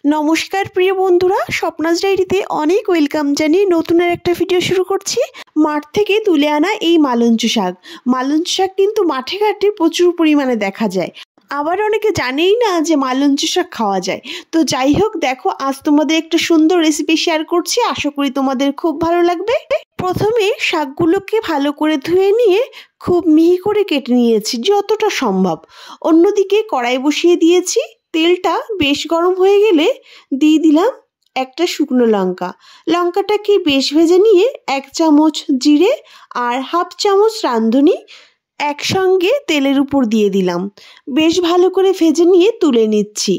নমস্কার প্রিয় বন্ধুরা, স্বপ্নাজ ডায়েরিতে অনেক ওয়েলকাম জানিয়ে নতুন একটা ভিডিও শুরু করছি। মাঠ থেকে তুলে আনা এই মালঞ্চ শাক কিন্তু মাঠে ঘাটে প্রচুর পরিমাণে দেখা যায়। আবার অনেকে জানেই না যে মালঞ্চ শাক খাওয়া যায়। তো যাই হোক, দেখো আজ তোমাদের একটা সুন্দর রেসিপি শেয়ার করছি, আশা করি তোমাদের খুব ভালো লাগবে। প্রথমে শাকগুলোকে ভালো করে ধুয়ে নিয়ে খুব মিহি করে কেটে নিয়েছি যতটা সম্ভব। অন্যদিকে কড়াই বসিয়ে দিয়েছি। তেলটা বেশ গরম হয়ে গেলে দিয়ে দিলাম একটা শুকনো লঙ্কাটাকে বেশ ভেজে নিয়ে 1 চামচ জিরে আর হাফ চামচ রাঁধুনি একসঙ্গে তেলের উপর দিয়ে দিলাম। বেশ ভালো করে ভেজে নিয়ে তুলে নিচ্ছি।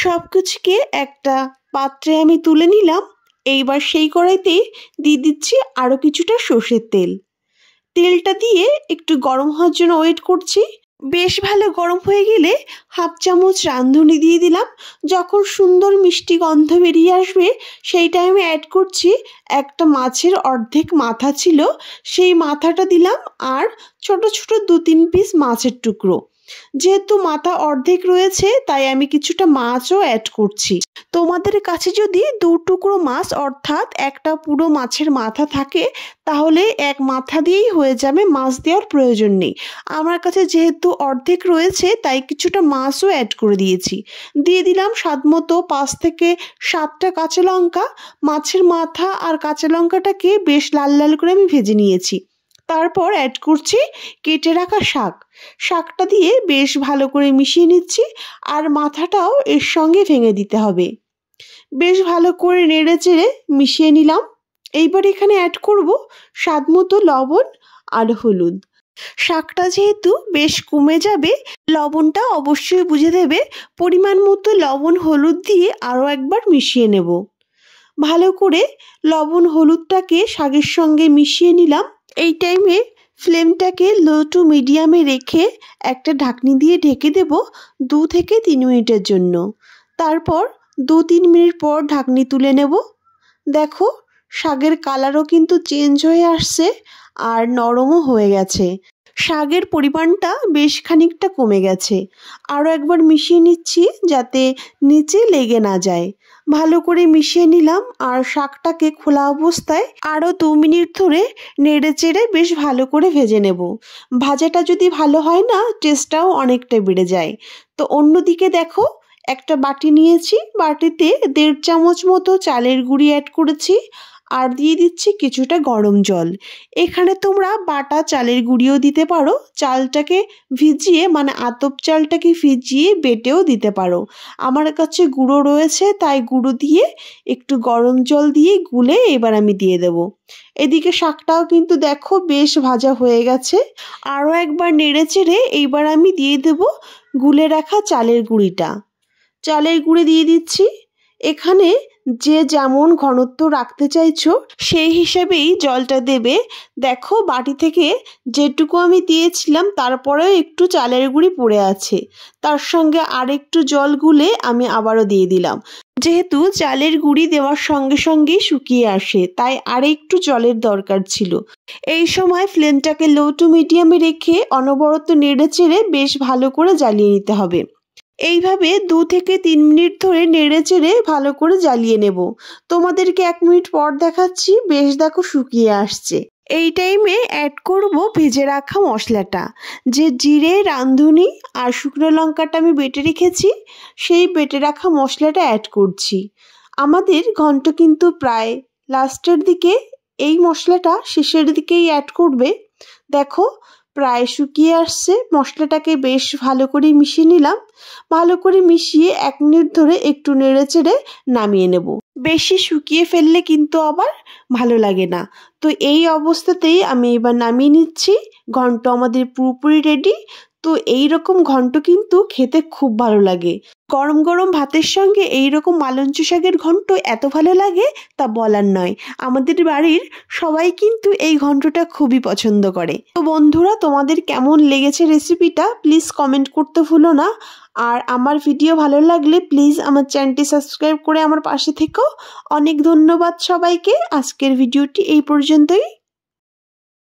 সব কিছুকে একটা পাত্রে আমি তুলে নিলাম। এইবার সেই কড়াইতে দিয়ে দিচ্ছি আরও কিছুটা সর্ষের তেল। তেলটা দিয়ে একটু গরম হওয়ার জন্য ওয়েট করছি। বেশ ভালো গরম হয়ে গেলে হাফ চামচ রাঁধুনি দিয়ে দিলাম। যখন সুন্দর মিষ্টি গন্ধ বেরিয়ে আসবে সেই টাইমে অ্যাড করছি একটা মাছের অর্ধেক মাথা ছিল, সেই মাথাটা দিলাম আর ছোট ছোট 2-3 পিস মাছের টুকরো। যেহেতু মাথা অর্ধেক রয়েছে তাই আমি কিছুটা মাছও অ্যাড করছি। তোমাদের কাছে যদি 2 টুকরো মাছ অর্থাৎ একটা পুরো মাছের মাথা থাকে তাহলে এক মাথা দিয়েই হয়ে যাবে, মাছ দেওয়ার প্রয়োজন নেই। আমার কাছে যেহেতু অর্ধেক রয়েছে তাই কিছুটা মাছও অ্যাড করে দিয়েছি। দিয়ে দিলাম স্বাদমতো 5 থেকে 7টা কাঁচা লঙ্কা। মাছের মাথা আর কাঁচা লঙ্কাটাকে বেশ লাল লাল করে আমি ভেজে নিয়েছি। তারপর অ্যাড করছি কেটে রাখা শাকটা দিয়ে বেশ ভালো করে মিশিয়ে নিচ্ছি আর মাথাটাও এর সঙ্গে ভেঙে দিতে হবে। বেশ ভালো করে নেড়ে চেড়ে মিশিয়ে নিলাম। এইবার এখানে অ্যাড করব স্বাদমতো লবণ আর হলুদ। শাকটা যেহেতু বেশ কমে যাবে, লবণটা অবশ্যই বুঝে দেবে। পরিমাণ মতো লবণ হলুদ দিয়ে আরও একবার মিশিয়ে নেব। ভালো করে লবণ হলুদটাকে শাকের সঙ্গে মিশিয়ে নিলাম। এই টাইমে ফ্লেমটাকে লো টু মিডিয়ামে রেখে একটা ঢাকনি দিয়ে ঢেকে দেব 2 থেকে 3 মিনিটের জন্য। তারপর 2-3 মিনিট পর ঢাকনি তুলে নেব। দেখো শাকের কালারও কিন্তু চেঞ্জ হয়ে আসছে আর নরমও হয়ে গেছে। শাকের পরিমাণটা বেশ খানিকটা কমে গেছে। আরও একবার মিশিয়ে নিচ্ছি যাতে নিচে লেগে না যায়। ভালো করে মিশিয়ে নিলাম আর শাকটাকে খোলা অবস্থায় আরও 2 মিনিট ধরে নেড়ে চেড়ে বেশ ভালো করে ভেজে নেব। ভাজাটা যদি ভালো হয় না, টেস্টটাও অনেকটা বেড়ে যায়। তো অন্যদিকে দেখো একটা বাটি নিয়েছি, বাটিতে 1.5 চামচ মতো চালের গুঁড়ি অ্যাড করেছি আর দিয়ে দিচ্ছি কিছুটা গরম জল। এখানে তোমরা বাটা চালের গুঁড়িও দিতে পারো, চালটাকে ভিজিয়ে মানে আতপ চালটাকে ভিজিয়ে বেটেও দিতে পারো। আমার কাছে গুঁড়ো রয়েছে তাই গুঁড়ো দিয়ে একটু গরম জল দিয়ে গুলে এবার আমি দিয়ে দেব। এদিকে শাকটাও কিন্তু দেখো বেশ ভাজা হয়ে গেছে। আরও একবার নেড়ে চেড়ে এইবার আমি দিয়ে দেব গুলে রাখা চালের গুঁড়ি দিয়ে দিচ্ছি। এখানে যে যেমন ঘনত্ব রাখতে চাইছো সেই হিসেবেই জলটা দেবে। দেখো বাটি থেকে যেটুকু আমি দিয়েছিলাম তারপরেও একটু চালের গুঁড়ি পড়ে আছে, তার সঙ্গে আর একটু জল গুলে আমি আবারও দিয়ে দিলাম। যেহেতু চালের গুঁড়ি দেওয়ার সঙ্গে সঙ্গেই শুকিয়ে আসে তাই আর একটু জলের দরকার ছিল। এই সময় ফ্লেমটাকে লো টু মিডিয়ামে রেখে অনবরত নেড়ে চেড়ে বেশ ভালো করে জ্বালিয়ে নিতে হবে। এইভাবে 2 থেকে 3 মিনিট ধরে নেড়ে চেড়ে ভালো করে জ্বালিয়ে নেব। তোমাদেরকে 1 মিনিট পর দেখাচ্ছি, বেশ দেখো শুকিয়ে আসছে। এই টাইমে অ্যাড করব ভেজে রাখা মশলাটা। যে জিরে রাঁধুনি আর শুকনো লঙ্কাটা আমি বেটে রেখেছি সেই বেটে রাখা মশলাটা অ্যাড করছি। আমাদের ঘন্ট কিন্তু প্রায় লাস্টের দিকে, এই মশলাটা শেষের দিকেই অ্যাড করবে। দেখো প্রায় শুকিয়ে আসছে। মশলাটাকে বেশ ভালো করে মিশিয়ে নিলাম। ভালো করে মিশিয়ে 1 মিনিট ধরে একটু নেড়ে চেড়ে নামিয়ে নেব। বেশি শুকিয়ে ফেললে কিন্তু আবার ভালো লাগে না। তো এই অবস্থাতেই আমি এবার নামিয়ে নিচ্ছি। ঘন্ট আমাদের পুরোপুরি রেডি। তো এইরকম ঘন্ট কিন্তু খেতে খুব ভালো লাগে। গরম গরম ভাতের সঙ্গে এইরকম মালঞ্চ শাকের ঘন্ট এত ভালো লাগে তা বলার নয়। আমাদের বাড়ির সবাই কিন্তু এই ঘন্টটা খুবই পছন্দ করে। তো বন্ধুরা, তোমাদের কেমন লেগেছে রেসিপিটা প্লিজ কমেন্ট করতে ভুলো না। আর আমার ভিডিও ভালো লাগলে প্লিজ আমার চ্যানেলটি সাবস্ক্রাইব করে আমার পাশে থেকো। অনেক ধন্যবাদ সবাইকে। আজকের ভিডিওটি এই পর্যন্তই।